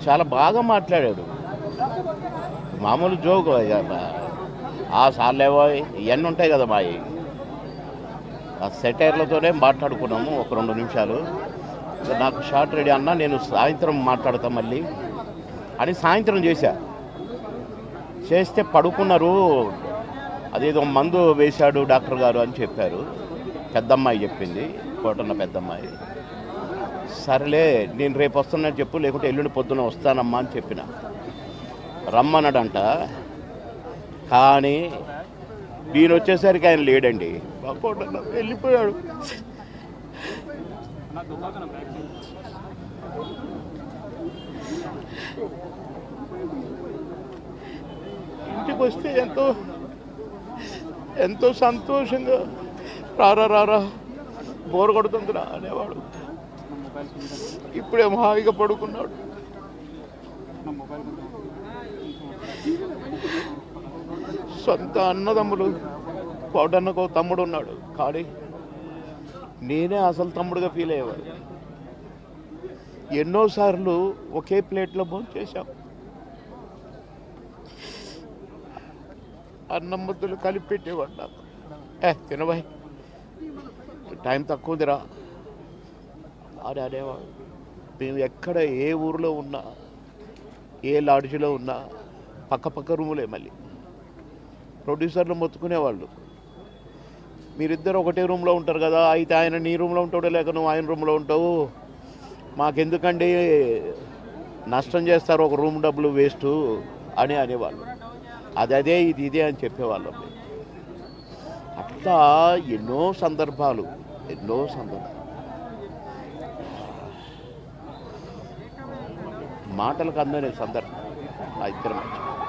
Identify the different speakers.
Speaker 1: చాలా బాగా మాట్లాడాడు. మామూలు జోక్ ఆ సార్లేవో ఇవన్నీ ఉంటాయి కదా మావి. ఆ సెటైర్లతోనే మాట్లాడుకున్నాము ఒక 2 నిమిషాలు. నాకు షార్ట్ రెడీ అన్నా, నేను సాయంత్రం మాట్లాడతా మళ్ళీ అని సాయంత్రం చేస్తే పడుకున్నారు. అదేదో మందు వేశాడు డాక్టర్ గారు అని చెప్పారు. పెద్దమ్మాయి చెప్పింది, కోటన్న పెద్దమ్మాయి. సరేలే, నేను రేపు వస్తున్నాను చెప్పు, లేకుంటే ఎల్లుండి పొద్దున వస్తానమ్మా అని చెప్పిన. రమ్మన్నాడంట. కానీ నేను వచ్చేసరికి ఆయన లేడండి. కోటన్న వెళ్ళిపోయాడు. ఇంటికి వస్తే ఎంతో సంతోషంగా రారా బోరు కొడుతుందిరా అనేవాడు. ఇప్పుడేమో హాయిగా పడుకున్నాడు. సొంత అన్నదమ్ములు, కోటన్నకు తమ్ముడు ఉన్నాడు, కానీ నేనే అసలు తమ్ముడుగా ఫీల్ అయ్యేవాడు. ఎన్నోసార్లు ఒకే ప్లేట్లో భోజనం చేశాం. అన్నం ముద్దలు కలిపి పెట్టేవాడు నాకు. తినబాయ్, టైం తక్కువ ఉందిరా అని అనేవాడు. మేము ఎక్కడ ఏ ఊరిలో ఉన్నా, ఏ లాడ్జిలో ఉన్నా పక్క రూములే. మళ్ళీ ప్రొడ్యూసర్లు మొత్తుకునేవాళ్ళు, మీరిద్దరు ఒకటే రూమ్లో ఉంటారు కదా, అయితే ఆయన నీ రూమ్లో ఉంటాడో లేక నువ్వు ఆయన రూమ్లో ఉంటావు, మాకెందుకండి నష్టం చేస్తారు, ఒక రూమ్ డబ్బులు వేస్ట్ అని అనేవాళ్ళు. అదే ఇదే అని చెప్పేవాళ్ళం. అట్లా ఎన్నో సందర్భాలు. మాటలకు అందని సందర్భం ఆ ఇద్దరి మధ్య.